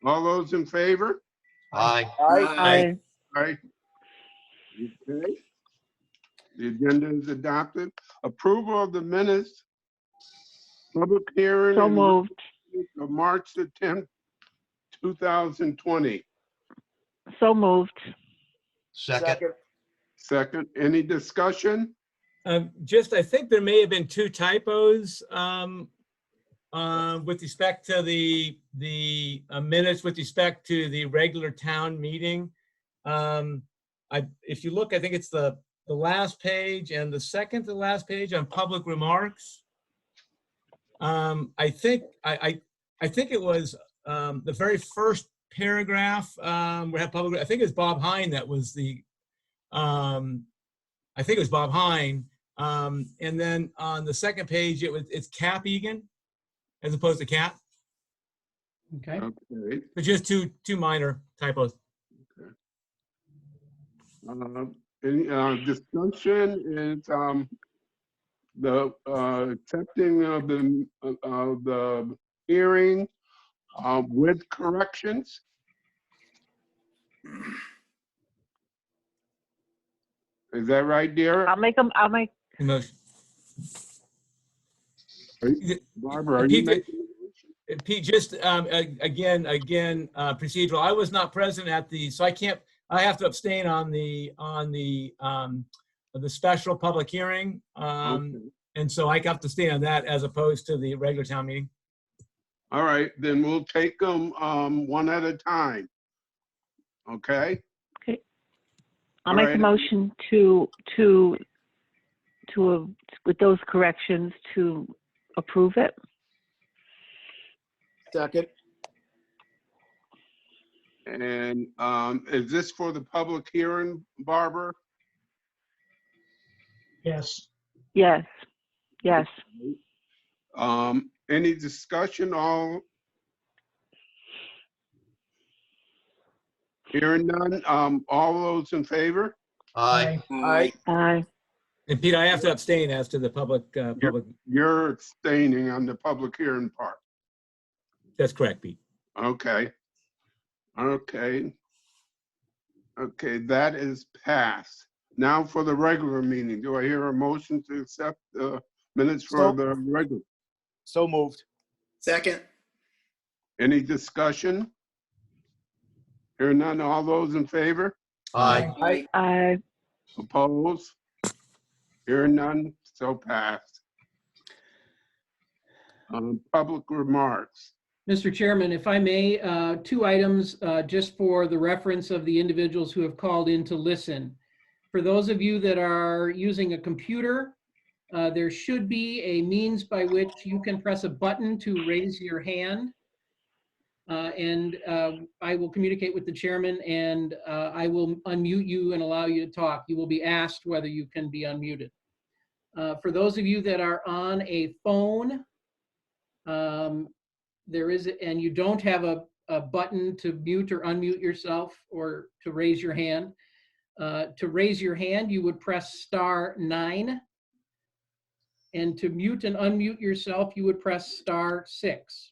All those in favor? Aye. Aye. Aye. Okay. The agenda is adopted. Approval of the minutes. Public hearing. So moved. Of March the 10th, 2020. So moved. Second. Second, any discussion? Just, I think there may have been two typos with respect to the minutes with respect to the regular town meeting. If you look, I think it's the last page and the second to the last page on public remarks. I think it was the very first paragraph we had public. I think it was Bob Hine that was the. I think it was Bob Hine, and then on the second page it's Cap Egan, as opposed to Cap. Okay. Okay. But just two minor typos. Any discussion is the accepting of the hearing with corrections. Is that right, dear? I'll make Motion. Barbara, are you making a motion? Pete, just again, procedural. I was not present at the, so I have to abstain on the special public hearing. Okay. And so I have to stay on that as opposed to the regular town meeting. All right, then we'll take them one at a time. Okay? I'll make a Alright. motion with those corrections to approve it. Second. And is this for the public hearing, Barbara? Yes. Yes. Yes. Any discussion? Hearing none. All those in favor? Aye. Aye. Aye. And Pete, I have to abstain as to the public. You're abstaining on the public hearing part. That's correct, Pete. Okay. Okay. Okay, that is passed. Now for the regular meeting. Do I hear a motion to accept the minutes for the regular? So moved. Second. Any discussion? Hearing none, all those in favor? Aye. Aye. Aye. Opposed? Hearing none, so passed. Public remarks. Mr. Chairman, if I may, two items just for the reference of the individuals who have called in to listen. For those of you that are using a computer, there should be a means by which you can press a button to raise your hand. And I will communicate with the chairman and I will unmute you and allow you to talk. You will be asked whether you can be unmuted. For those of you that are on a phone, there is, and you don't have a button to mute or unmute yourself or to raise your hand. To raise your hand, you would press *9. And to mute and unmute yourself, you would press *6.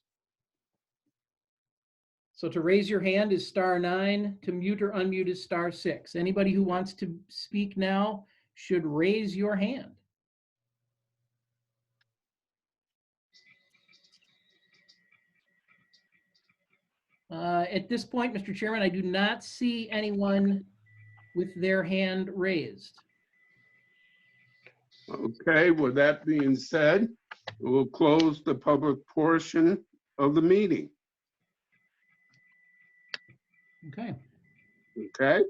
So to raise your hand is *9, to mute or unmute is *6. Anybody who wants to speak now should raise your hand. At this point, Mr. Chairman, I do not see anyone with their hand raised. Okay, with that being said, we'll close the public portion of the meeting. Okay. Okay?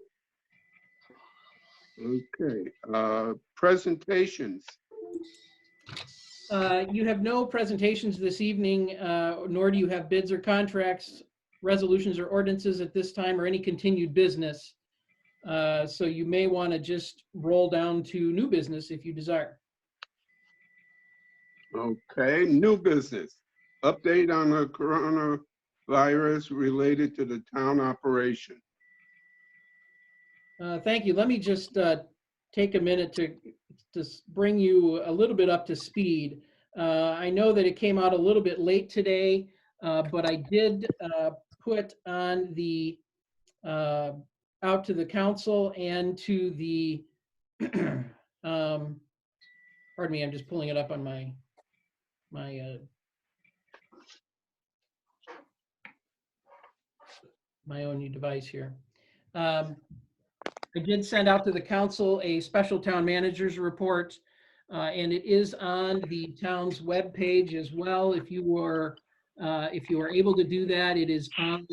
Okay, presentations. You have no presentations this evening, nor do you have bids or contracts, resolutions or ordinances at this time, or any continued business. So you may want to just roll down to new business if you desire. Okay, new business. Update on the coronavirus related to the town operation. Thank you. Let me just take a minute to bring you a little bit up to speed. I know that it came out a little bit late today, but I did put on the, out to the council and to the, pardon me, I'm just pulling it up on my own new device here. I did send out to the council a special town manager's report, and it is on the town's webpage as well. If you are able to do that, it is on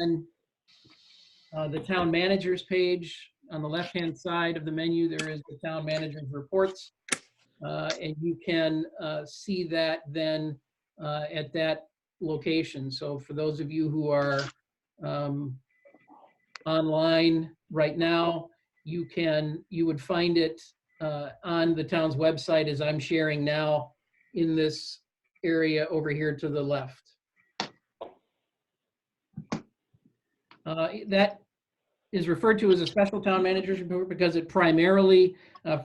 the town manager's page. On the left-hand side of the menu, there is the town manager's reports, and you can see that then at that location. So for those of you who are online right now, you would find it on the town's website as I'm sharing now in this area over here to the left. That is referred to as a special town manager's report because it primarily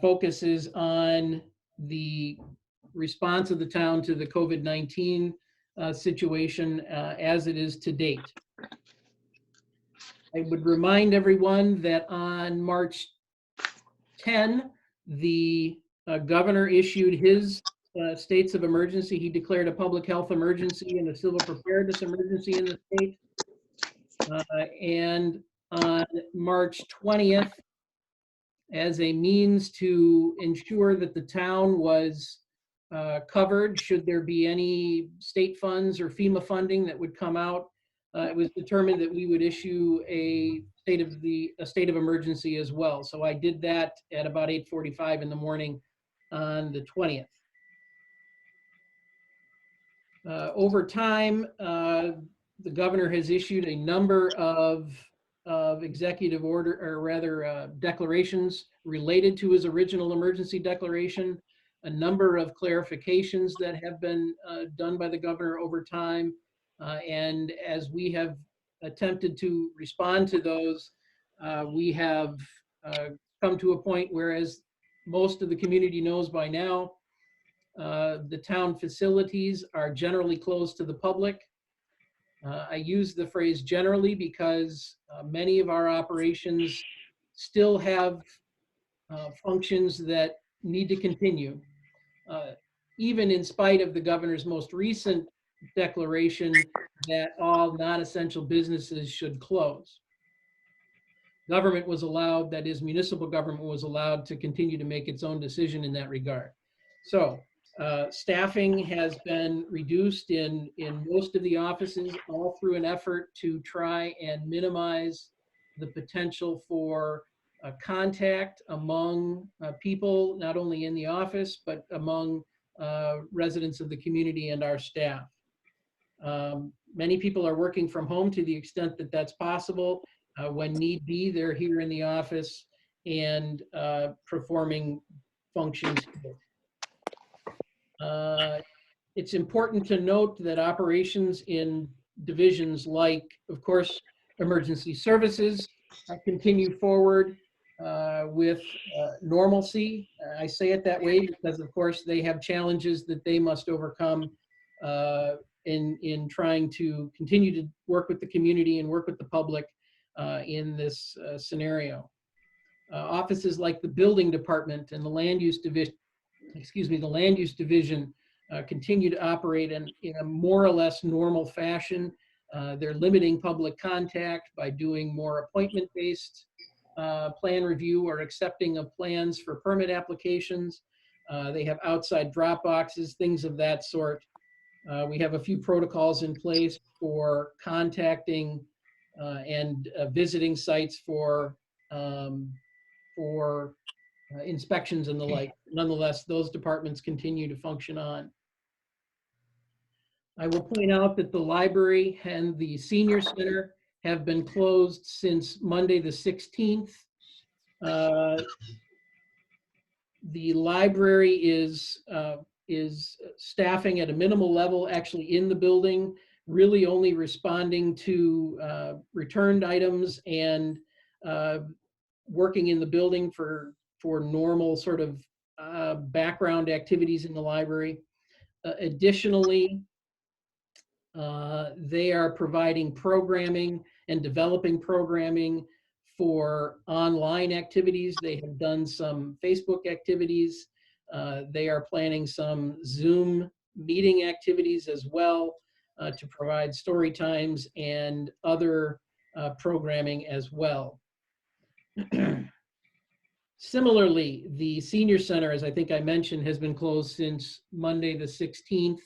focuses on the response of the town to the COVID-19 situation as it is to date. I would remind everyone that on March 10, the governor issued his states of emergency. He declared a public health emergency and a civil preparedness emergency in the state. And on March 20th, as a means to ensure that the town was covered should there be any state funds or FEMA funding that would come out, it was determined that we would issue a state of emergency as well. So I did that at about 8:45 in the morning on the 20th. Over time, the governor has issued a number of executive order, or rather declarations related to his original emergency declaration, a number of clarifications that have been done by the governor over time. And as we have attempted to respond to those, we have come to a point where, as most of the community knows by now, the town facilities are generally closed to the public. I use the phrase generally because many of our operations still have functions that need to continue, even in spite of the governor's most recent declaration that all non-essential businesses should close. Government was allowed, that is, municipal government was allowed to continue to make its own decision in that regard. So staffing has been reduced in most of the offices, all through an effort to try and minimize the potential for contact among people, not only in the office, but among residents of the community and our staff. Many people are working from home to the extent that that's possible. When need be, they're here in the office and performing functions here. It's important to note that operations in divisions like, of course, emergency services continue forward with normalcy. I say it that way because, of course, they have challenges that they must overcome in trying to continue to work with the community and work with the public in this scenario. Offices like the building department and the land use division, continue to operate in a more or less normal fashion. They're limiting public contact by doing more appointment-based plan review or accepting of plans for permit applications. They have outside drop boxes, things of that sort. We have a few protocols in place for contacting and visiting sites for inspections and the like. Nonetheless, those departments continue to function on. I will point out that the library and the senior center have been closed since Monday the 16th. The library is staffing at a minimal level, actually in the building, really only responding to returned items and working in the building for normal sort of background activities in the library. Additionally, They are providing programming and developing programming for online activities. They have done some Facebook activities. They are planning some Zoom meeting activities as well to provide story times and other programming as well. Similarly, the senior center, as I think I mentioned, has been closed since Monday the 16th.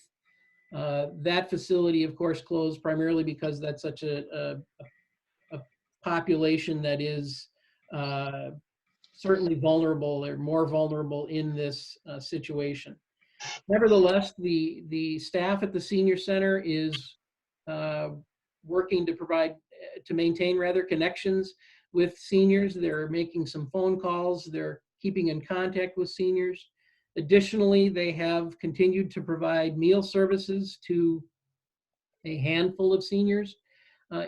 That facility, of course, closed primarily because that's such a population that is certainly vulnerable or more vulnerable in this situation. Nevertheless, the staff at the senior center is working to provide, to maintain rather, connections with seniors. They're making some phone calls. They're keeping in contact with seniors. Additionally, they have continued to provide meal services to a handful of seniors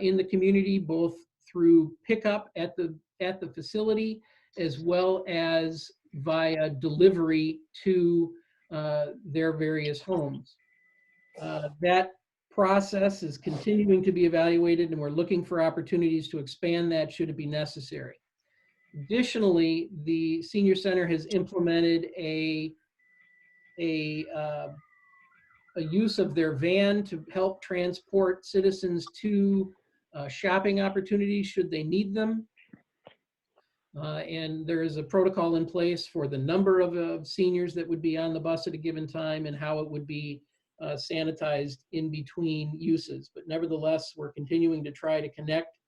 in the community, both through pickup at the facility as well as via delivery to their various homes. That process is continuing to be evaluated, and we're looking for opportunities to expand that should it be necessary. Additionally, the senior center has implemented a use of their van to help transport citizens to shopping opportunities should they need them. And there is a protocol in place for the number of seniors that would be on the bus at a given time and how it would be sanitized in between uses. But nevertheless, we're continuing to try to connect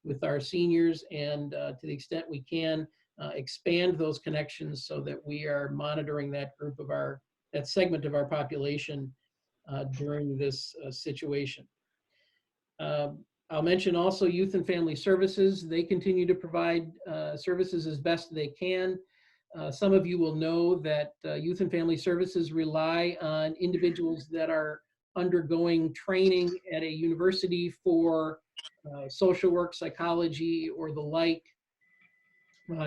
with our seniors and to the extent we can expand those connections so that we are monitoring that group of that segment of our population during this situation. I'll mention also Youth and Family Services. They continue to provide services as best they can. Some of you will know that Youth and Family Services rely on individuals that are undergoing training at a university for social work, psychology, or the like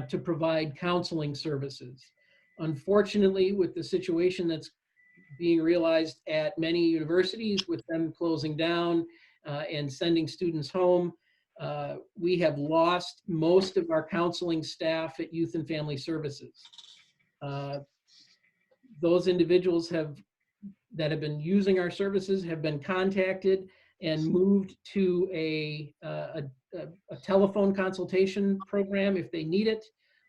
to provide counseling services. Unfortunately, with the situation that's being realized at many universities with them closing down and sending students home, we have lost most of our counseling staff at Youth and Family Services. Those individuals that have been using our services have been contacted and moved to a telephone consultation program if they need it.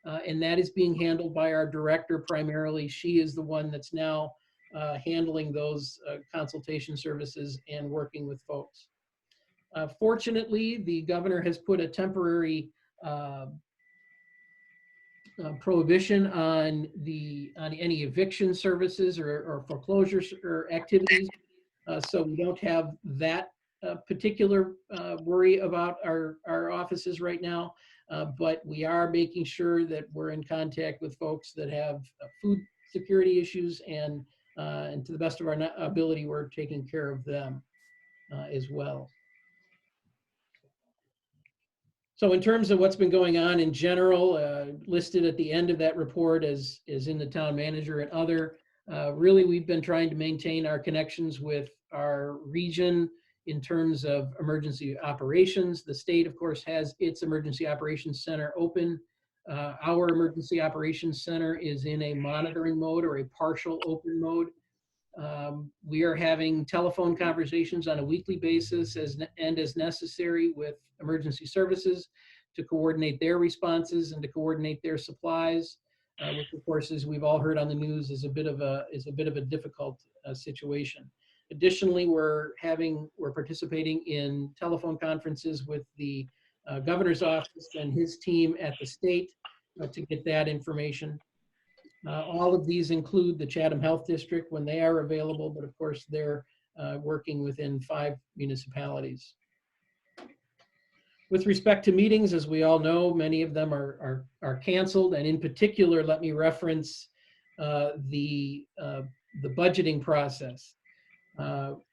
And that is being handled by our director primarily. She is the one that's now handling those consultation services and working with folks. Fortunately, the governor has put a temporary prohibition on any eviction services or foreclosures or activities. So we don't have that particular worry about our offices right now, but we are making sure that we're in contact with folks that have food security issues, and to the best of our ability, we're taking care of them as well. So in terms of what's been going on in general, listed at the end of that report as in the town manager and other, really we've been trying to maintain our connections with our region in terms of emergency operations. The state, of course, has its emergency operations center open. Our emergency operations center is in a monitoring mode or a partial open mode. We are having telephone conversations on a weekly basis and as necessary with emergency services to coordinate their responses and to coordinate their supplies, which of course, as we've all heard on the news, is a bit of a difficult situation. Additionally, we're participating in telephone conferences with the governor's office and his team at the state to get that information. All of these include the Chatham Health District when they are available, but of course they're working within 5 municipalities. With respect to meetings, as we all know, many of them are canceled, and in particular, let me reference the budgeting process.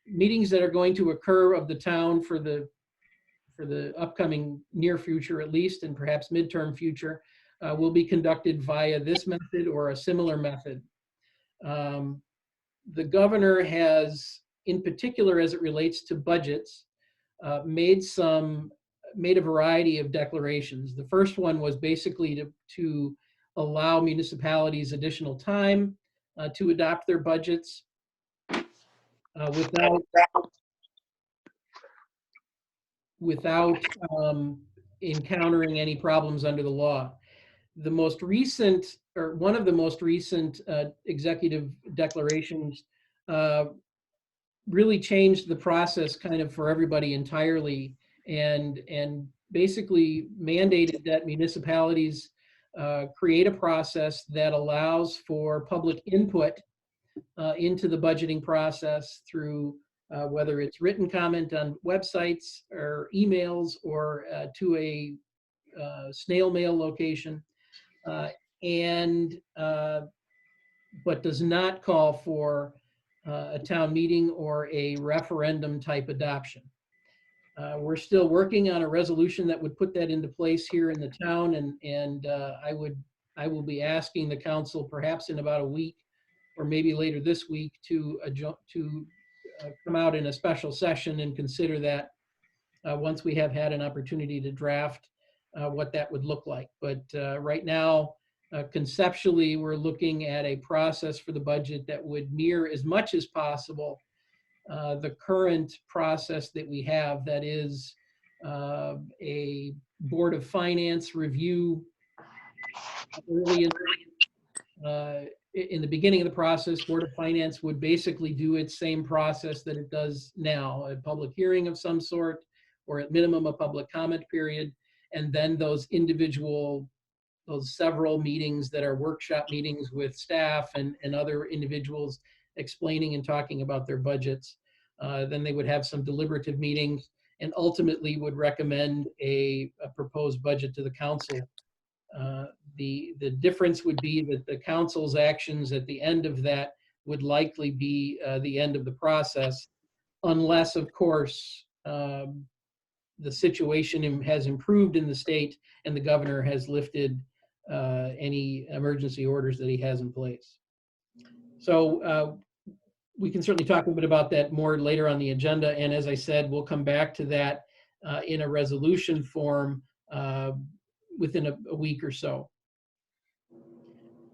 Meetings that are going to occur of the town for the upcoming near future at least, and perhaps midterm future, will be conducted via this method or a similar method. The governor has in particular as it relates to budgets, made a variety of declarations. The first one was basically to allow municipalities additional time to adopt their budgets without encountering any problems under the law. The most recent, or one of the most recent executive declarations really changed the process kind of for everybody entirely, and basically mandated that municipalities create a process that allows for public input into the budgeting process through whether it's written comment on websites or emails or to a snail mail location, but does not call for a town meeting or a referendum type adoption. We're still working on a resolution that would put that into place here in the town, and I will be asking the council perhaps in about a week or maybe later this week to come out in a special session and consider that once we have had an opportunity to draft what that would look like. But right now, conceptually, we're looking at a process for the budget that would mirror as much as possible the current process that we have, that is a Board of Finance review early in the beginning of the process. Board of Finance would basically do its same process that it does now, a public hearing of some sort, or at minimum a public comment period, and then those several meetings that are workshop meetings with staff and other individuals explaining and talking about their budgets. Then they would have some deliberative meetings and ultimately would recommend a proposed budget to the council. The difference would be that the council's actions at the end of that would likely be the end of the process, unless, of course, the situation has improved in the state and the governor has lifted any emergency orders that he has in place. So we can certainly talk a bit about that more later on the agenda. And as I said, we'll come back to that in a resolution form within a week or so.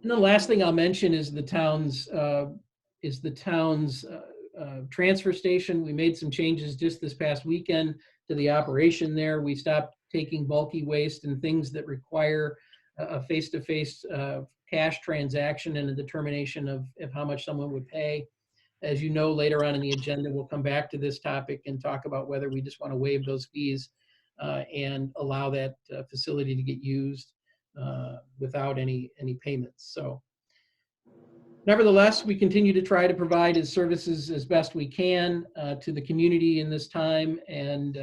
And the last thing I'll mention is the town's transfer station. We made some changes just this past weekend to the operation there. We stopped taking bulky waste and things that require a face-to-face cash transaction and a determination of how much someone would pay. As you know, later on in the agenda, we'll come back to this topic and talk about whether we just want to waive those fees and allow that facility to get used without any payments. So nevertheless, we continue to try to provide as services as best we can to the community in this time. And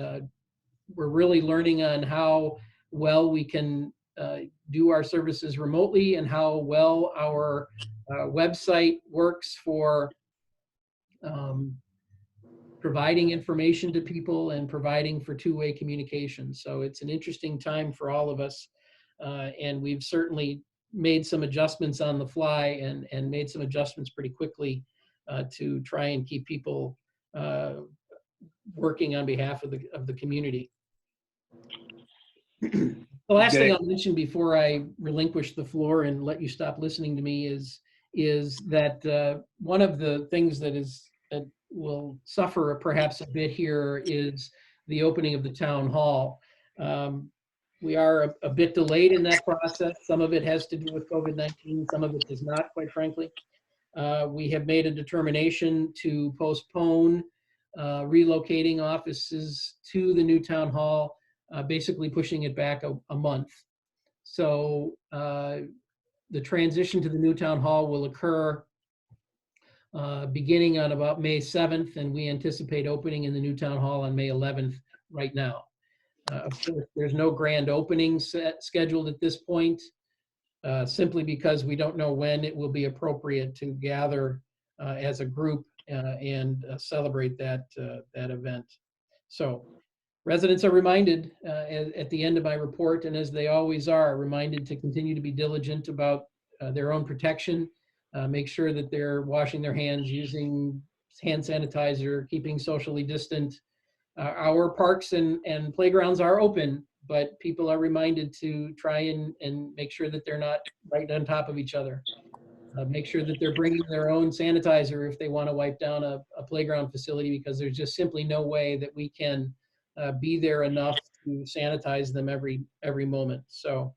we're really learning on how well we can do our services remotely and how well our website works for providing information to people and providing for two-way communication. So it's an interesting time for all of us. And we've certainly made some adjustments on the fly and made some adjustments pretty quickly to try and keep people working on behalf of the community. The last thing I'll mention before I relinquish the floor and let you stop listening to me is that one of the things that will suffer perhaps a bit here is the opening of the town hall. We are a bit delayed in that process. Some of it has to do with COVID-19, some of it does not, quite frankly. We have made a determination to postpone relocating offices to the new town hall, basically pushing it back a month. So the transition to the new town hall will occur beginning on about May 7th, and we anticipate opening in the new town hall on May 11th right now. Of course, there's no grand opening scheduled at this point, simply because we don't know when it will be appropriate to gather as a group and celebrate that event. So residents are reminded at the end of my report, and as they always are, reminded to continue to be diligent about their own protection. Make sure that they're washing their hands using hand sanitizer, keeping socially distant. Our parks and playgrounds are open, but people are reminded to try and make sure that they're not right on top of each other. Make sure that they're bringing their own sanitizer if they want to wipe down a playground facility, because there's just simply no way that we can be there enough to sanitize them every moment. So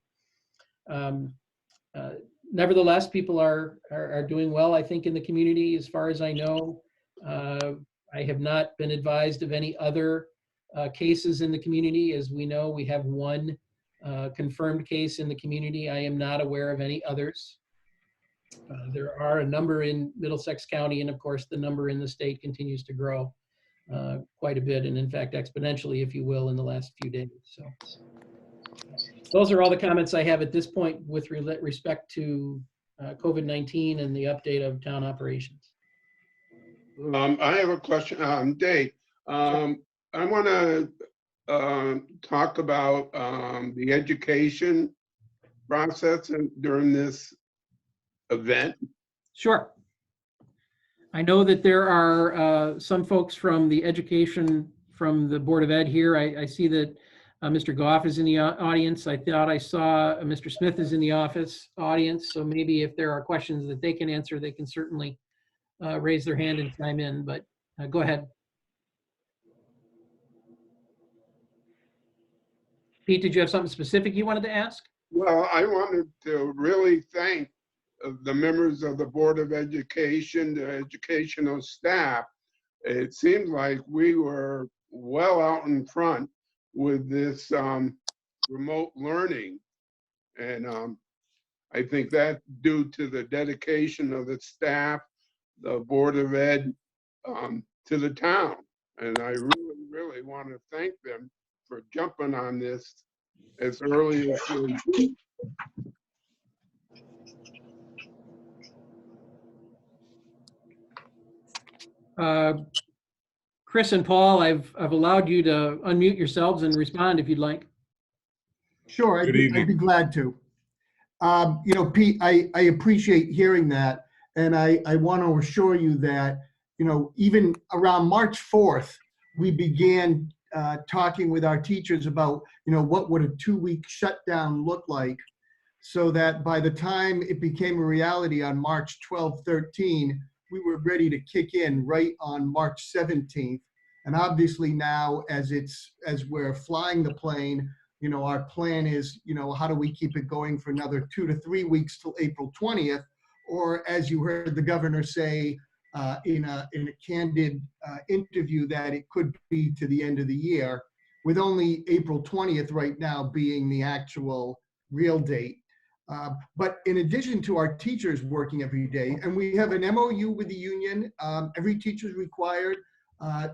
nevertheless, people are doing well, I think, in the community. As far as I know, I have not been advised of any other cases in the community. As we know, we have one confirmed case in the community. I am not aware of any others. There are a number in Middlesex County, and of course, the number in the state continues to grow quite a bit, and in fact, exponentially, if you will, in the last few days. So those are all the comments I have at this point with respect to COVID-19 and the update of town operations. I have a question, Dave. I want to talk about the education process during this event. Sure. I know that there are some folks from the education, from the Board of Ed here. I see that Mr. Goff is in the audience. I thought I saw Mr. Smith is in the audience. So maybe if there are questions that they can answer, they can certainly raise their hand and chime in, but go ahead. Pete, did you have something specific you wanted to ask? Well, I wanted to really thank the members of the Board of Education, the educational staff. It seems like we were well out in front with this remote learning. And I think that's due to the dedication of the staff, the Board of Ed, to the town. And I really, really want to thank them for jumping on this as early as they did. Chris and Paul, I've allowed you to unmute yourselves and respond if you'd like. Sure, I'd be glad to. You know, Pete, I appreciate hearing that. And I want to assure you that, you know, even around March 4th, we began talking with our teachers about, you know, what would a 2-week shutdown look like, so that by the time it became a reality on March 12, 13, we were ready to kick in right on March 17th. And obviously now, as we're flying the plane, you know, our plan is, you know, how do we keep it going for another 2 to 3 weeks till April 20th? Or as you heard the governor say in a candid interview, that it could be to the end of the year, with only April 20th right now being the actual real date. But in addition to our teachers working every day, and we have an MOU with the union, every teacher is required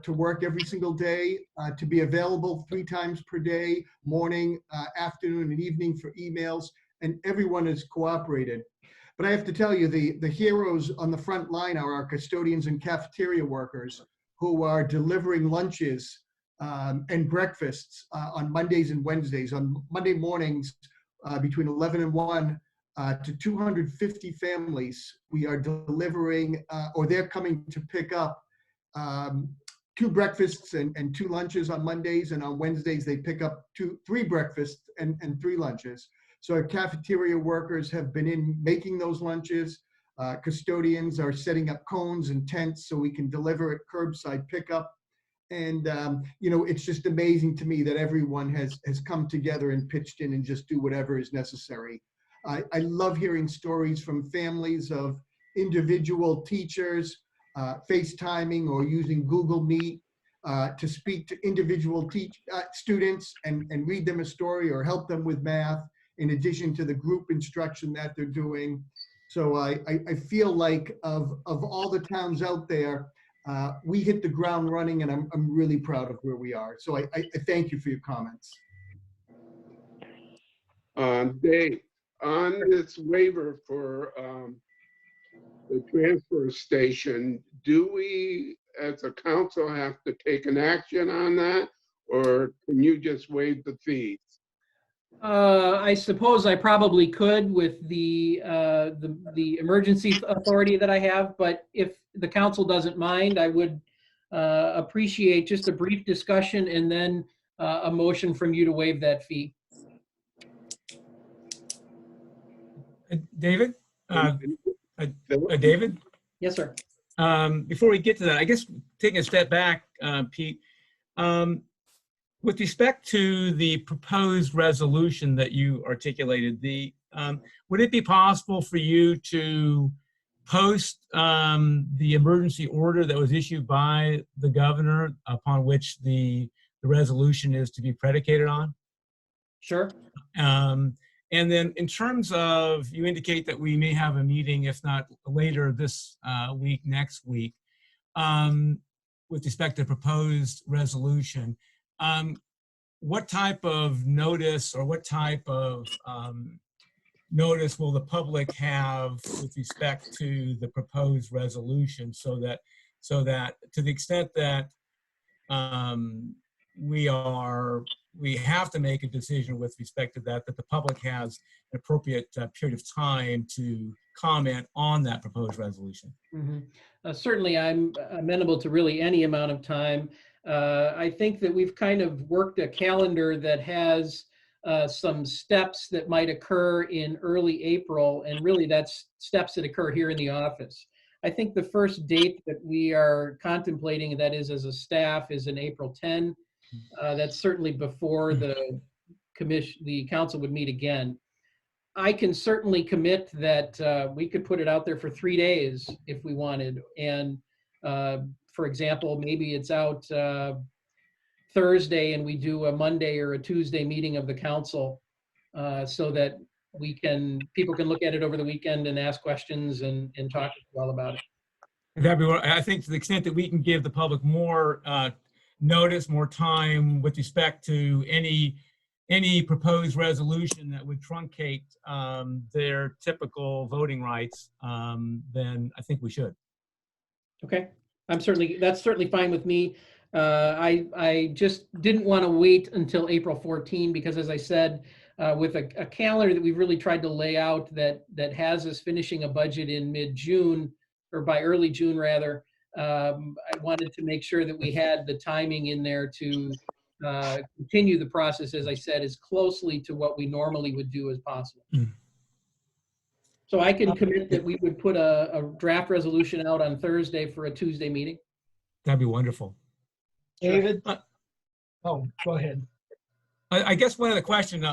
to work every single day, to be available 3 times per day, morning, afternoon, and evening for emails, and everyone has cooperated. But I have to tell you, the heroes on the front line are our custodians and cafeteria workers, who are delivering lunches and breakfasts on Mondays and Wednesdays. On Monday mornings, between 11 and 1, to 250 families, we are delivering, or they're coming to pick up 2 breakfasts and 2 lunches on Mondays, and on Wednesdays they pick up 3 breakfasts and 3 lunches. So our cafeteria workers have been in making those lunches. Custodians are setting up cones and tents so we can deliver at curbside pickup. And you know, it's just amazing to me that everyone has come together and pitched in and just do whatever is necessary. I love hearing stories from families of individual teachers FaceTiming or using Google Meet to speak to individual students and read them a story or help them with math, in addition to the group instruction that they're doing. So I feel like of all the towns out there, we hit the ground running, and I'm really proud of where we are. So I thank you for your comments. Dave, on this waiver for the transfer station, do we as a council have to take an action on that, or can you just waive the fees? I suppose I probably could with the emergency authority that I have, but if the council doesn't mind, I would appreciate just a brief discussion and then a motion from you to waive that fee. David? David? Yes, sir. Before we get to that, I guess taking a step back, Pete, with respect to the proposed resolution that you articulated, would it be possible for you to post the emergency order that was issued by the governor upon which the resolution is to be predicated on? Sure. And then in terms of, you indicate that we may have a meeting, if not later this week, next week, with respect to proposed resolution. What type of notice or what type of notice will the public have with respect to the proposed resolution so that to the extent that we have to make a decision with respect to that the public has an appropriate period of time to comment on that proposed resolution? Certainly, I'm amenable to really any amount of time. I think that we've kind of worked a calendar that has some steps that might occur in early April, and really that's steps that occur here in the office. I think the first date that we are contemplating, that is as a staff, is in April 10. That's certainly before the council would meet again. I can certainly commit that we could put it out there for 3 days if we wanted. And for example, maybe it's out Thursday and we do a Monday or a Tuesday meeting of the council so that people can look at it over the weekend and ask questions and talk to you all about it. I think to the extent that we can give the public more notice, more time with respect to any proposed resolution that would truncate their typical voting rights, then I think we should. Okay, that's certainly fine with me. I just didn't want to wait until April 14 because, as I said, with a calendar that we've really tried to lay out that has us finishing a budget in mid-June, or by early June rather, I wanted to make sure that we had the timing in there to continue the process, as I said, as closely to what we normally would do as possible. So I can commit that we would put a draft resolution out on Thursday for a Tuesday meeting. That'd be wonderful. David? Oh, go ahead. I guess one other question,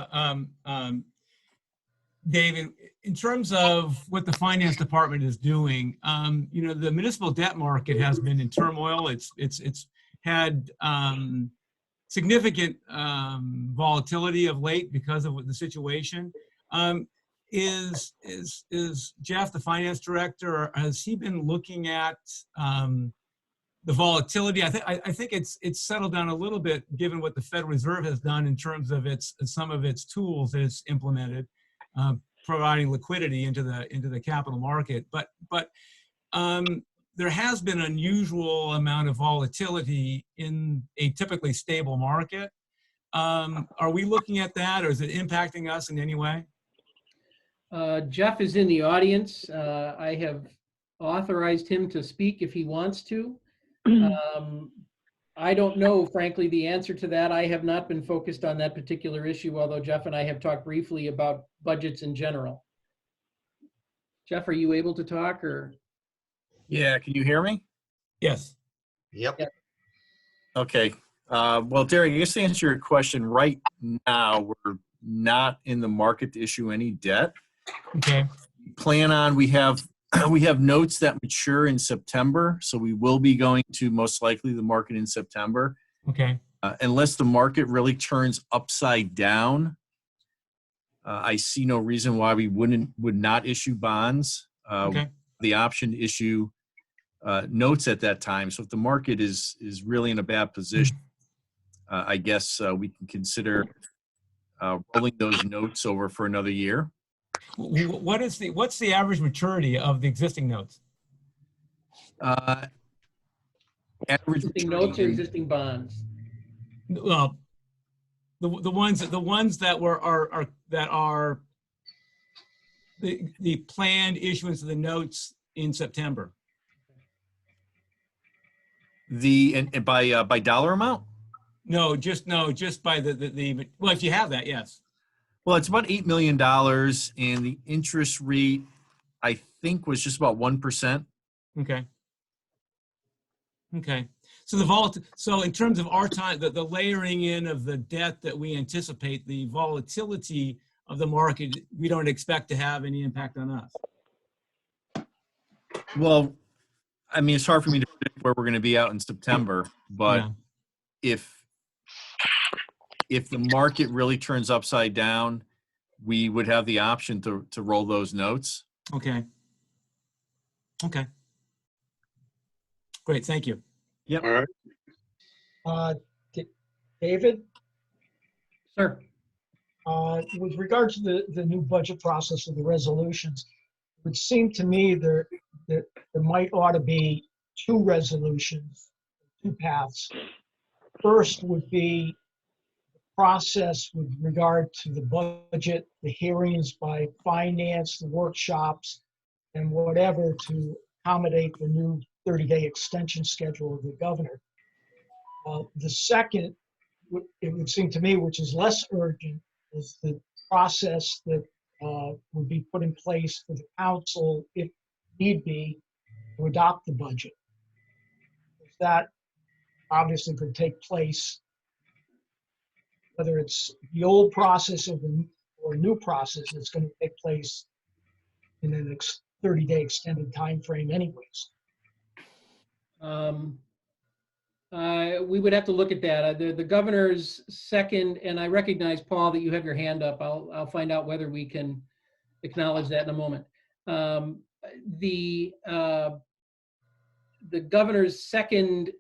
David, in terms of what the finance department is doing, the municipal debt market has been in turmoil. It's had significant volatility of late because of the situation. Is Jeff, the finance director, has he been looking at the volatility? I think it's settled down a little bit given what the Federal Reserve has done in terms of some of its tools that it's implemented, providing liquidity into the capital market. But there has been an unusual amount of volatility in a typically stable market. Are we looking at that, or is it impacting us in any way? Jeff is in the audience. I have authorized him to speak if he wants to. I don't know, frankly, the answer to that. I have not been focused on that particular issue, although Jeff and I have talked briefly about budgets in general. Jeff, are you able to talk, or? Yeah, can you hear me? Yes. Yep. Okay. Well, Derek, I guess to answer your question, right now, we're not in the market to issue any debt. Okay. We have notes that mature in September, so we will be going to most likely the market in September. Okay. Unless the market really turns upside down, I see no reason why we would not issue bonds. Okay. The option to issue notes at that time. So if the market is really in a bad position, I guess we can consider rolling those notes over for another year. What's the average maturity of the existing notes? Average Existing notes or existing bonds? Well, the ones that are the planned issuance of the notes in September. And by dollar amount? No, just by the well, if you have that, yes. Well, it's about $8 million, and the interest rate, I think, was just about 1%. Okay. Okay. So so in terms of our time, the layering in of the debt that we anticipate, the volatility of the market, we don't expect to have any impact on us. Well, I mean, it's hard for me to predict where we're going to be out in September, but Yeah. if the market really turns upside down, we would have the option to roll those notes. Okay. Okay. Great. Thank you. Yep. All right. David, Sir. with regard to the new budget process of the resolutions, it would seem to me that there might ought to be two resolutions, two paths. First would be the process with regard to the budget, the hearings by finance, the workshops, and whatever to accommodate the new 30-day extension schedule of the governor. The second, it would seem to me, which is less urgent, is the process that would be put in place for the council, if need be, to adopt the budget. That obviously could take place, whether it's the old process or a new process, it's going to take place in an 30-day extended time frame anyways. We would have to look at that. The governor's second, and I recognize, Paul, that you have your hand up. I'll find out whether we can acknowledge that in a moment. The governor's second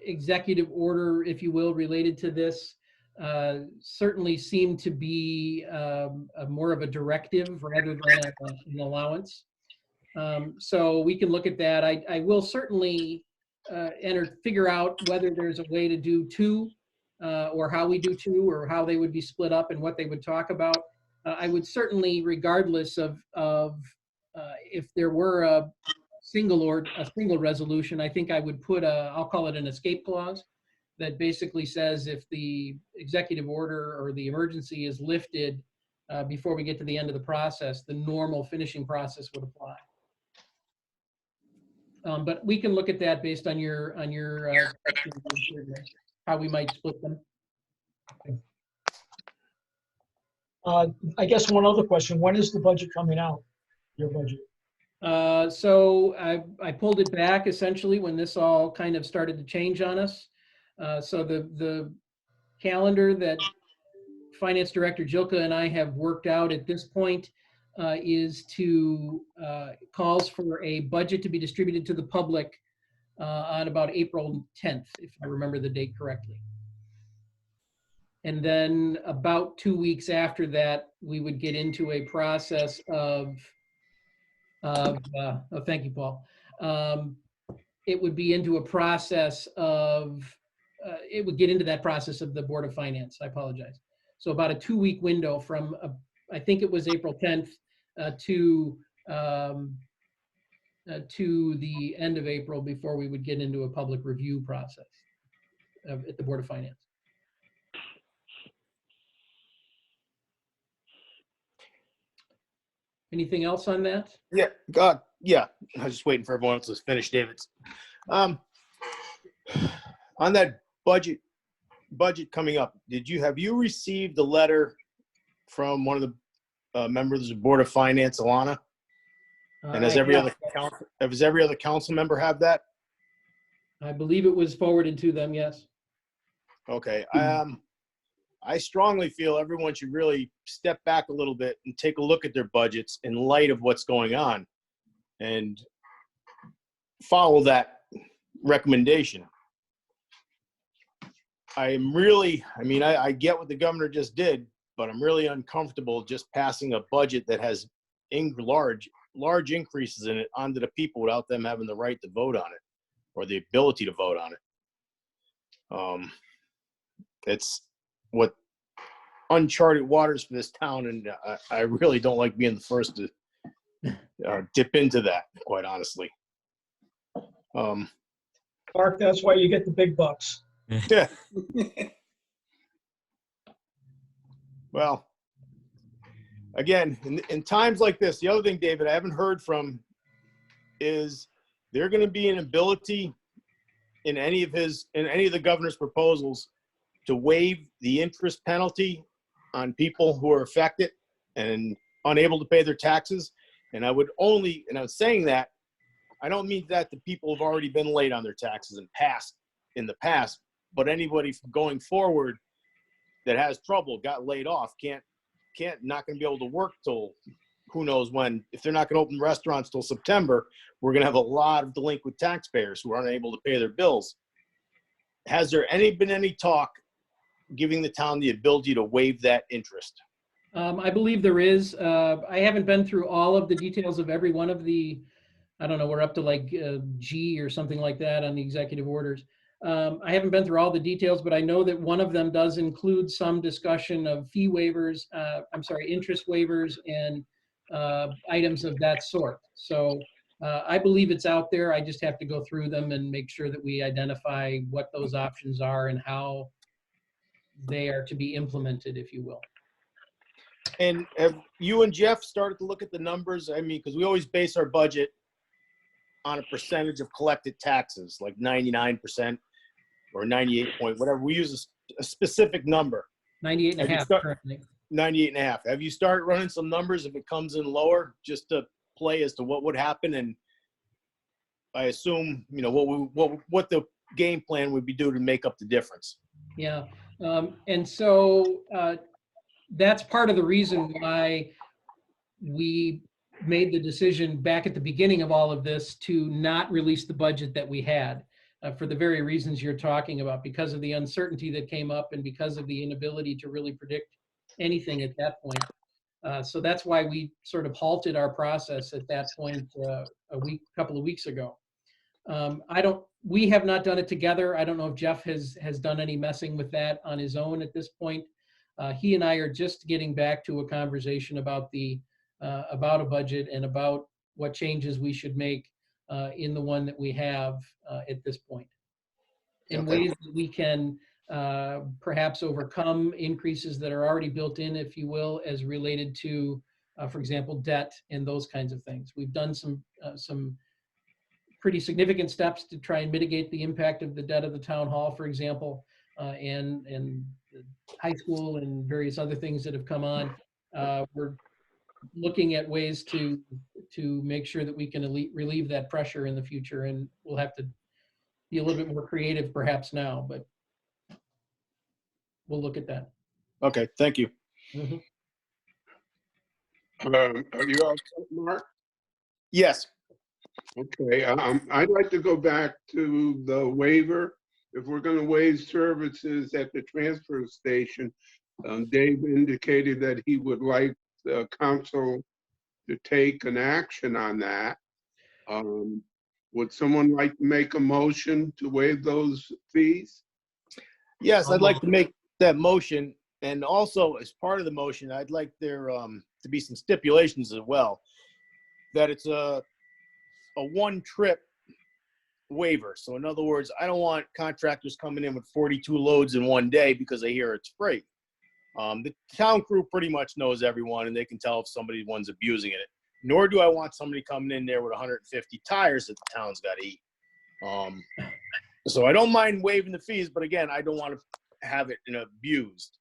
executive order, if you will, related to this, certainly seemed to be more of a directive rather than an allowance. So we can look at that. I will certainly figure out whether there's a way to do two, or how we do two, or how they would be split up and what they would talk about. I would certainly, regardless of if there were a single resolution, I think I would put I'll call it an escape clause that basically says if the executive order or the emergency is lifted before we get to the end of the process, the normal finishing process would apply. But we can look at that based on your how we might split them. I guess one other question, when is the budget coming out, your budget? So I pulled it back essentially when this all kind of started to change on us. So the calendar that Finance Director Jilka and I have worked out at this point calls for a budget to be distributed to the public on about April 10th, if I remember the date correctly. And then about 2 weeks after that, we would get into a process of oh, thank you, Paul. It would be into a process of, it would get into that process of the Board of Finance. I apologize. So about a 2-week window from, I think it was April 10th to the end of April before we would get into a public review process at the Board of Finance. Anything else on that? Yeah, yeah. I was just waiting for everyone else to finish David's. On that budget coming up, have you received a letter from one of the members of the Board of Finance, Alana? And does every other council member have that? I believe it was forwarded to them, yes. Okay. I strongly feel everyone should really step back a little bit and take a look at their budgets in light of what's going on and follow that recommendation. I get what the governor just did, but I'm really uncomfortable just passing a budget that has large increases in it onto the people without them having the right to vote on it or the ability to vote on it. It's what uncharted waters for this town, and I really don't like being the first to dip into that, quite honestly. Mark, that's why you get the big bucks. Yeah. Well, again, in times like this, the other thing, David, I haven't heard from is there going to be an ability in any of the governor's proposals to waive the interest penalty on people who are affected and unable to pay their taxes. And I was saying that, I don't mean that the people have already been late on their taxes in the past, but anybody going forward that has trouble, got laid off, not going to be able to work till who knows when. If they're not going to open restaurants till September, we're going to have a lot of delinquent taxpayers who aren't able to pay their bills. Has there been any talk giving the town the ability to waive that interest? I believe there is. I haven't been through all of the details of every one of the, I don't know, we're up to like G or something like that on the executive orders. I haven't been through all the details, but I know that one of them does include some discussion of fee waivers, interest waivers and items of that sort. So I believe it's out there. I just have to go through them and make sure that we identify what those options are and how they are to be implemented, if you will. And have you and Jeff started to look at the numbers? I mean, because we always base our budget on a percentage of collected taxes, like 99% or 98 point, whatever. We use a specific number. 98 and a half currently. 98 and a half. Have you started running some numbers if it comes in lower, just to play as to what would happen? And I assume, what the game plan would be due to make up the difference. Yeah. And so that's part of the reason why we made the decision back at the beginning of all of this to not release the budget that we had for the very reasons you're talking about, because of the uncertainty that came up and because of the inability to really predict anything at that point. So that's why we sort of halted our process at that point a couple of weeks ago. We have not done it together. I don't know if Jeff has done any messing with that on his own at this point. He and I are just getting back to a conversation about about a budget and about what changes we should make in the one that we have at this point. In ways that we can perhaps overcome increases that are already built in, if you will, as related to, for example, debt and those kinds of things. We've done some pretty significant steps to try and mitigate the impact of the debt of the town hall, for example, and the high school and various other things that have come on. We're looking at ways to make sure that we can relieve that pressure in the future, and we'll have to be a little bit more creative perhaps now, but we'll look at that. Okay, thank you. Mhm. Are you all set, Mark? Yes. Okay, I'd like to go back to the waiver. If we're going to waive services at the transfer station, Dave indicated that he would like the council to take an action on that. Would someone like to make a motion to waive those fees? Yes, I'd like to make that motion. And also, as part of the motion, I'd like there to be some stipulations as well, that it's a one-trip waiver. So in other words, I don't want contractors coming in with 42 loads in one day because they hear it's free. The town crew pretty much knows everyone, and they can tell if one's abusing it. Nor do I want somebody coming in there with 150 tires that the town's got to eat. So I don't mind waiving the fees, but again, I don't want to have it abused.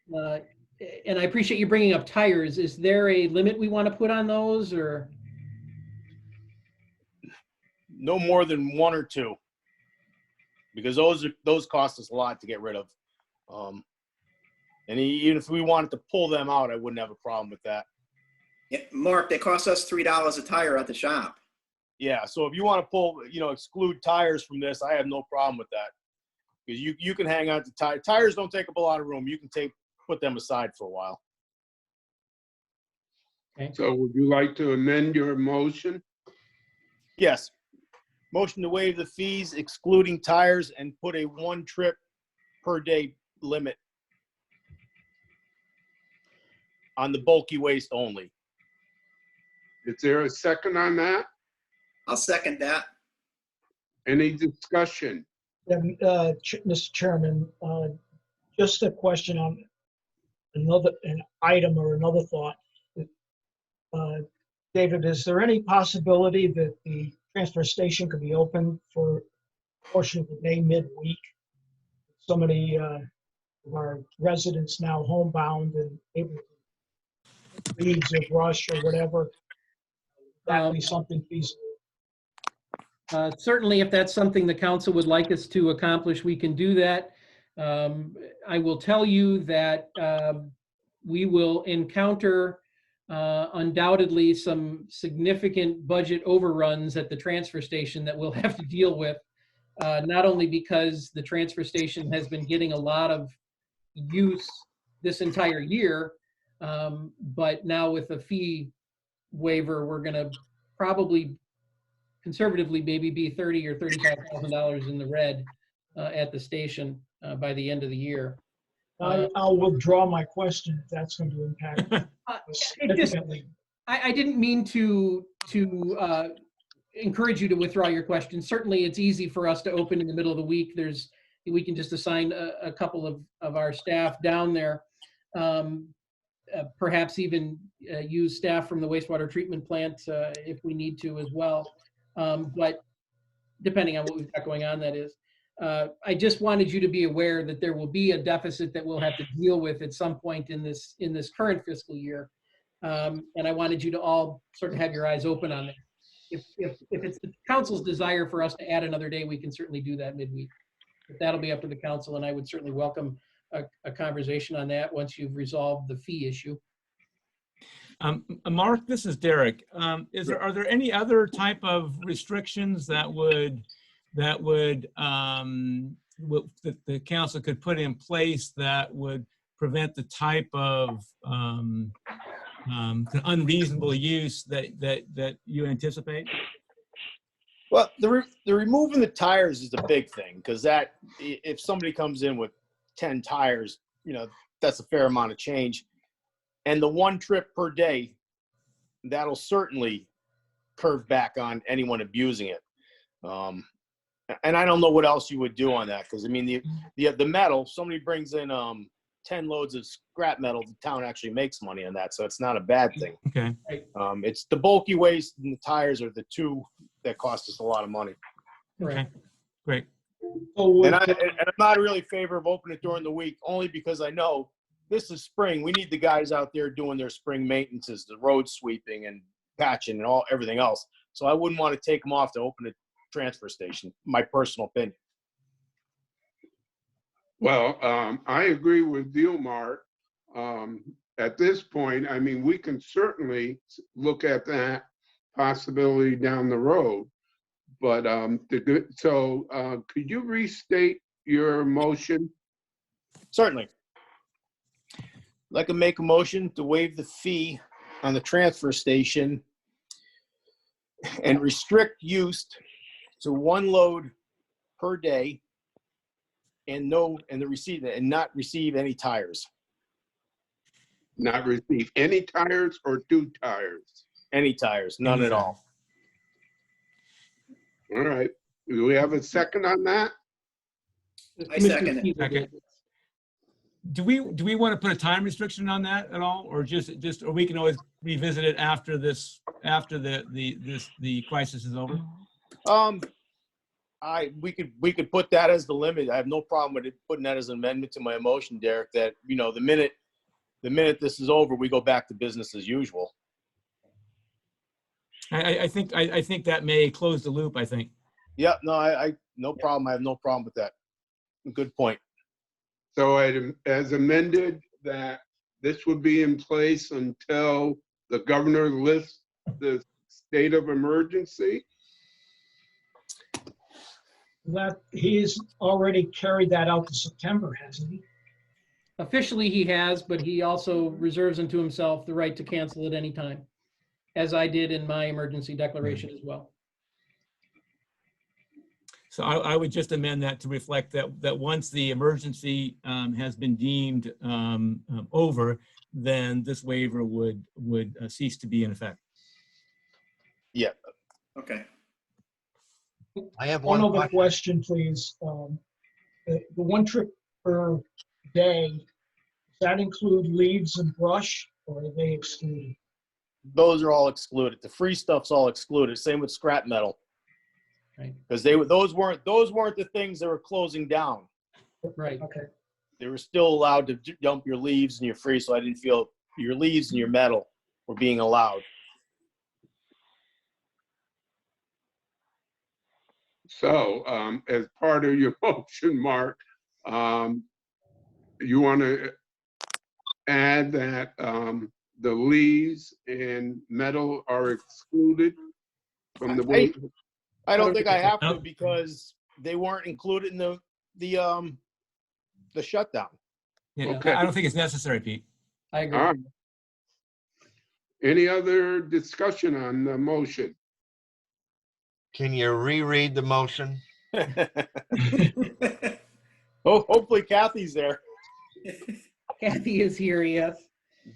And I appreciate you bringing up tires. Is there a limit we want to put on those, or? No more than one or two, because those cost us a lot to get rid of. And even if we wanted to pull them out, I wouldn't have a problem with that. Yeah, Mark, they cost us $3 a tire at the shop. Yeah, so if you want to pull, exclude tires from this, I have no problem with that, because you can hang on to tires. Tires don't take up a lot of room. You can put them aside for a while. Okay. So would you like to amend your motion? Yes. Motion to waive the fees excluding tires and put a one trip per day limit on the bulky waste only. Is there a second on that? I'll second that. Any discussion? Mr. Chairman, just a question on an item or another thought. David, is there any possibility that the transfer station could be open for a portion of the day midweek? So many of our residents now homebound and able to leaves or brush or whatever. That be something feasible. Certainly, if that's something the council would like us to accomplish, we can do that. I will tell you that we will encounter undoubtedly some significant budget overruns at the transfer station that we'll have to deal with, not only because the transfer station has been getting a lot of use this entire year, but now with the fee waiver, we're going to probably conservatively maybe be $30,000 or $35,000 in the red at the station by the end of the year. I'll withdraw my question if that's going to impact significantly. I didn't mean to encourage you to withdraw your question. Certainly, it's easy for us to open in the middle of the week. We can just assign a couple of our staff down there. Perhaps even use staff from the wastewater treatment plant if we need to as well. But depending on what we've got going on, that is. I just wanted you to be aware that there will be a deficit that we'll have to deal with at some point in this current fiscal year. And I wanted you to all sort of have your eyes open on that. If it's the council's desire for us to add another day, we can certainly do that midweek. But that'll be up to the council, and I would certainly welcome a conversation on that once you've resolved the fee issue. Mark, this is Derek. Are there any other type of restrictions that the council could put in place that would prevent the type of unreasonable use that you anticipate? Well, the removing the tires is a big thing, because that, if somebody comes in with 10 tires, that's a fair amount of change. And the one trip per day, that'll certainly curve back on anyone abusing it. And I don't know what else you would do on that, because I mean, the metal, somebody brings in 10 loads of scrap metal, the town actually makes money on that, so it's not a bad thing. Okay. It's the bulky waste and the tires are the two that cost us a lot of money. Okay. Great. And I'm not really in favor of opening it during the week, only because I know this is spring. We need the guys out there doing their spring maintenances, the road sweeping and patching and everything else. So I wouldn't want to take them off to open a transfer station, my personal opinion. Well, I agree with you, Mark. At this point, I mean, we can certainly look at that possibility down the road. But could you restate your motion? Certainly. I'd like to make a motion to waive the fee on the transfer station and restrict use to one load per day and not receive any tires. Not receive any tires or 2 tires? Any tires, none at all. All right. Do we have a second on that? I second it. Okay. Do we want to put a time restriction on that at all, or or we can always revisit it after the crisis is over? We could put that as the limit. I have no problem with it, putting that as an amendment to my motion, Derek, that, the minute this is over, we go back to business as usual. I think that may close the loop, I think. Yeah, no, no problem. I have no problem with that. Good point. So as amended, that this would be in place until the governor lifts the state of emergency? That he's already carried that out to September, hasn't he? Officially, he has, but he also reserves unto himself the right to cancel at any time, as I did in my emergency declaration as well. So I would just amend that to reflect that once the emergency has been deemed over, then this waiver would cease to be in effect. Yeah. Okay. I have One one other question. question, please. The one trip per day, does that include leaves and brush, or are they excluded? Those are all excluded. The free stuff's all excluded. Same with scrap metal. Right. Because those weren't the things that were closing down. Right. Okay. They were still allowed to dump your leaves and your free, so I didn't feel your leaves and your metal were being allowed. So, as part of your motion, Mark, you want to add that the leaves and metal are excluded from the way? I don't think I have to No. because they weren't included in the shutdown. Yeah, Okay. I don't think it's necessary, Pete. I agree. All right. Any other discussion on the motion? Can you reread the motion? Oh, hopefully Kathy's there. Kathy is here, yes.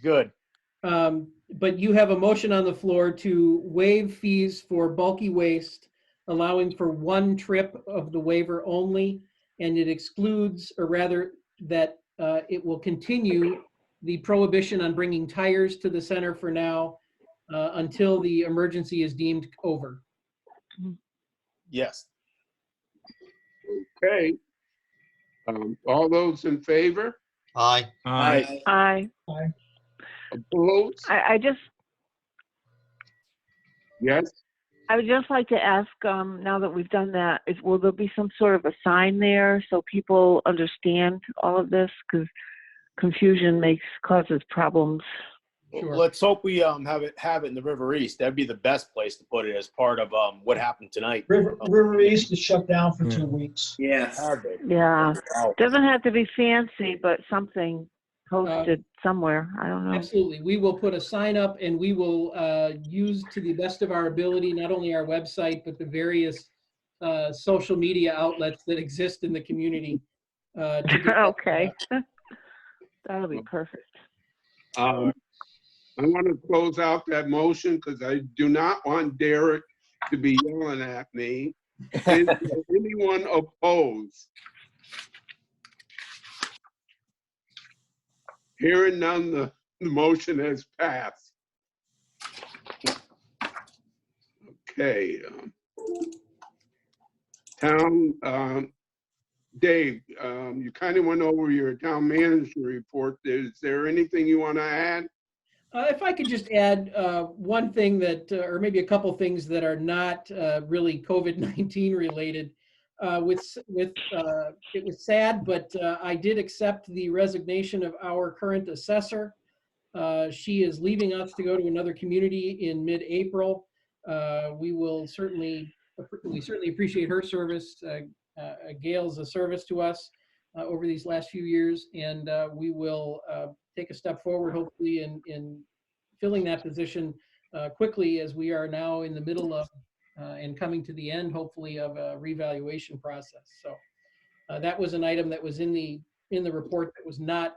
Good. But you have a motion on the floor to waive fees for bulky waste, allowing for one trip of the waiver only, and it excludes, or rather that it will continue the prohibition on bringing tires to the center for now until the emergency is deemed over. Yes. Okay. All those in favor? Aye. Aye. I Opposed? Yes? I would just like to ask, now that we've done that, will there be some sort of a sign there so people understand all of this? Because confusion causes problems. Sure. Let's hope we have it in the River East. That'd be the best place to put it as part of what happened tonight. River East is shut down for 2 weeks. Yeah. Have they? Yeah, Wow. doesn't have to be fancy, but something posted somewhere. I don't know. Absolutely. We will put a sign up and we will use to the best of our ability, not only our website, but the various social media outlets that exist in the community. To get that Okay, that'll be perfect. I want to close out that motion because I do not want Derek to be yelling at me. Is there anyone opposed? Hearing none, the motion has passed. Okay. Dave, you kind of went over your town manager report. Is there anything you want to add? If I could just add one thing that, or maybe a couple things that are not really COVID-19 related. It was sad, but I did accept the resignation of our current assessor. She is leaving us to go to another community in mid-April. We certainly appreciate her service. Gail's service to us over these last few years, and we will take a step forward, hopefully, in filling that position quickly, as we are now in the middle of and coming to the end, hopefully, of a revaluation process. So that was an item that was in the report that was not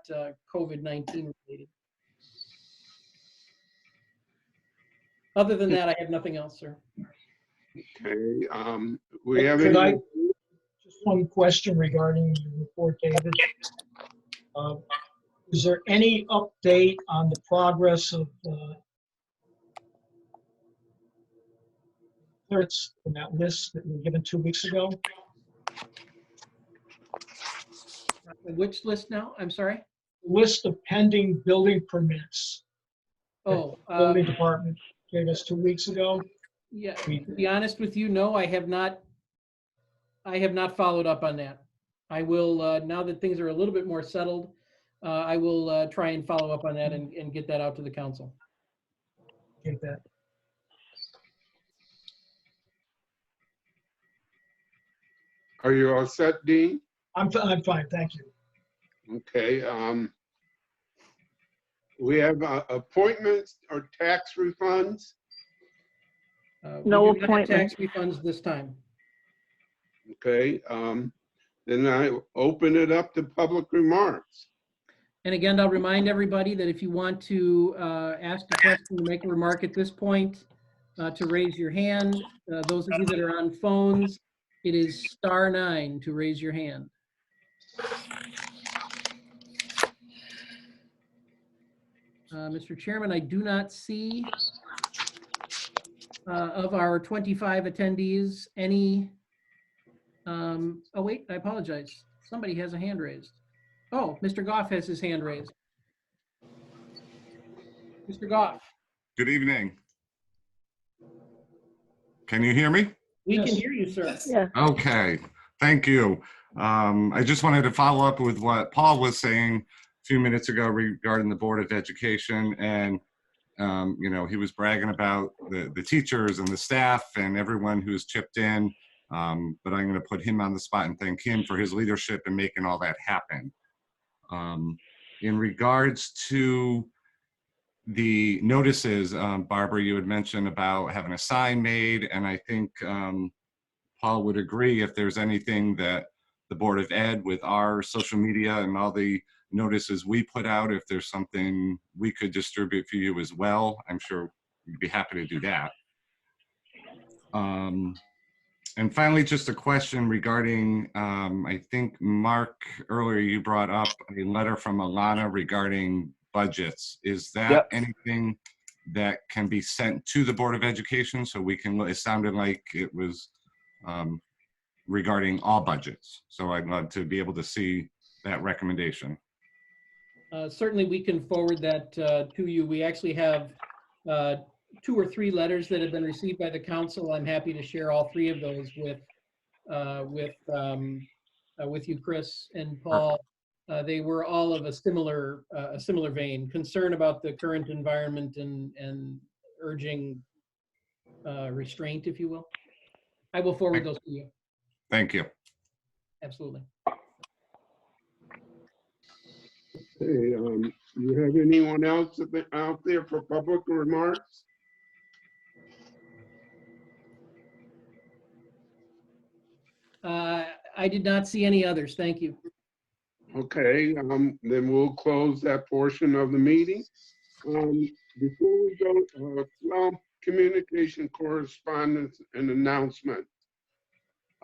COVID-19 related. Other than that, I have nothing else, sir. Okay, we have Could any? Just one question regarding your report, David. Is there any update on the progress of clerks in that list that were given 2 weeks ago? Which list now? I'm sorry. List of pending building permits. Oh, Building department gave us 2 weeks ago. yeah. To be honest with you, no, I have not followed up on that. I will now that things are a little bit more settled. I will try and follow up on that and get that out to the council. Get that. Are you all set, Dean? I'm fine, thank you. Okay, we have appointments or tax refunds. No We do not have tax appointments. refunds this time. Okay, then I open it up to public remarks. And again, I'll remind everybody that if you want to ask a question or make a remark at this point, to raise your hand. Those of you that are on phones, It is *9 to raise your hand. Mr. Chairman, I do not see of our 25 attendees any, oh wait, I apologize. Somebody has a hand raised. Oh, Mr. Goff has his hand raised. Mr. Goff, Good evening. Can you hear me? we Yes. can hear you, sir. Yes. Yeah. Okay, thank you. I just wanted to follow up with what Paul was saying a few minutes ago regarding the Board of Education. And, you know, he was bragging about the teachers and the staff and everyone who's chipped in. But I'm going to put him on the spot and thank him for his leadership in making all that happen. In regards to the notices, Barbara, you had mentioned about having a sign made, and I think Paul would agree if there's anything that the Board of Ed with our social media and all the notices we put out, if there's something we could distribute for you as well, I'm sure we'd be happy to do that. And finally, just a question regarding, I think Mark, earlier you brought up a letter from Alana regarding budgets. Is that Yep. anything that can be sent to the Board of Education so we can, it sounded like it was regarding all budgets. So I'd love to be able to see that recommendation. Certainly, we can forward that to you. We actually have 2 or 3 letters that have been received by the council. I'm happy to share all 3 of those with you, Chris and Paul. They were all of a similar vein, concern about the current environment and urging restraint, if you will. I will forward those to you. Thank you. Absolutely. Hey, you have anyone else out there for public remarks? I did not see any others. Thank you. Okay, then we'll close that portion of the meeting. Before we go, well, communication, correspondence, and announcement.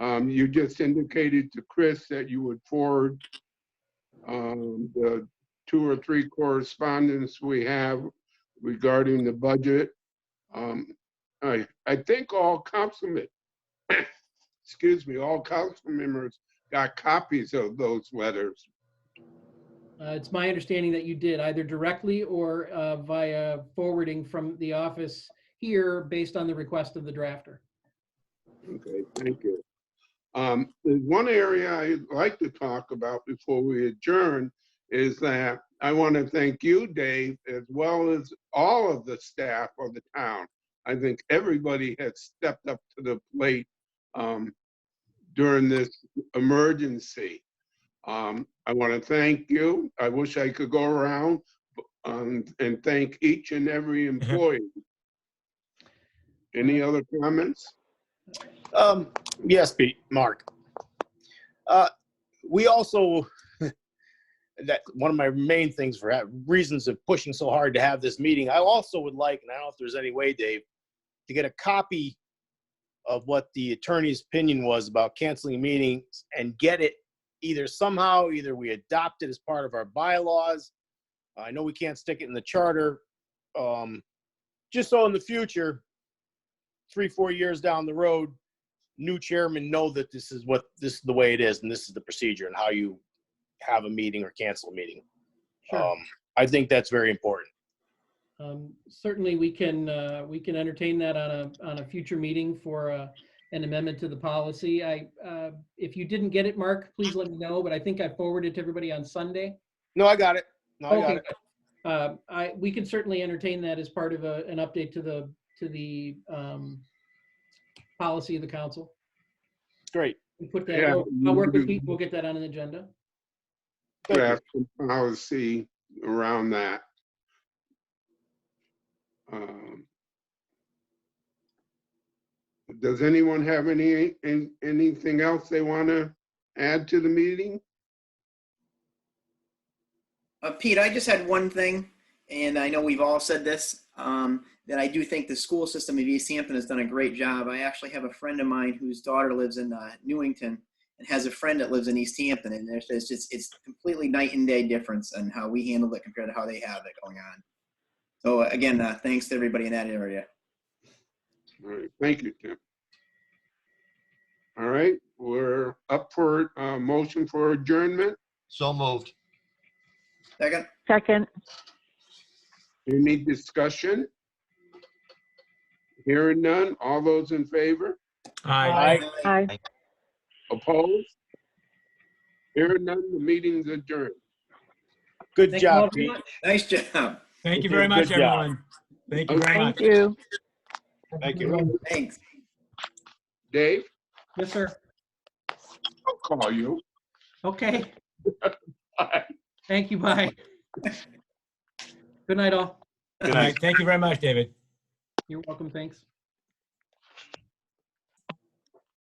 You just indicated to Chris that you would forward the 2 or 3 correspondence we have regarding the budget. I think all councilmen, excuse me, all council members got copies of those letters. It's my understanding that you did, either directly or via forwarding from the office here based on the request of the drafter. Okay, thank you. There's one area I'd like to talk about before we adjourn is that I want to thank you, Dave, as well as all of the staff of the town. I think everybody has stepped up to the plate during this emergency. I want to thank you. I wish I could go around and thank each and every employee. Any other comments? Yes, Pete, Mark. We also, that one of my main things for reasons of pushing so hard to have this meeting, I also would like, and I don't know if there's any way, Dave, to get a copy of what the attorney's opinion was about canceling meetings and get it either somehow, either we adopt it as part of our bylaws. I know we can't stick it in the charter. Just so in the future, 3-4 years down the road, new chairmen know that this is the way it is, and this is the procedure and how you have a meeting or cancel a meeting. Sure. I think that's very important. Certainly, we can entertain that on a future meeting for an amendment to the policy. If you didn't get it, Mark, please let me know. But I think I forwarded to everybody on Sunday. No, I got it. No, I got it. We can certainly entertain that as part of an update to the policy of the council. Great. We put that. Yeah, I'll work with Pete. We'll get that on an agenda. Draft some policy around that. Does anyone have anything else they want to add to the meeting? Pete, I just had one thing, and I know we've all said this. that I do think the school system of East Hampton has done a great job. I actually have a friend of mine whose daughter lives in Newington and has a friend that lives in East Hampton, and it's completely night and day difference in how we handle it compared to how they have it going on. So again, thanks to everybody in that area. All right, thank you, Tim. All right, we're up for a motion for adjournment. So moved. Second. Second. Any discussion? Hearing none, all those in favor? Aye. Aye. Opposed? Hearing none, the meeting's adjourned. Good Thank you all job, very Pete. much. Nice job. Thank you Good very much, job. everyone. Thank you very much. Thank you. Thank you. Thanks. Dave, Yes, sir. I'll call you. Okay. Bye. Thank you. Bye. Good night, all. Good All night. right, thank you very much, David. You're welcome. Thanks.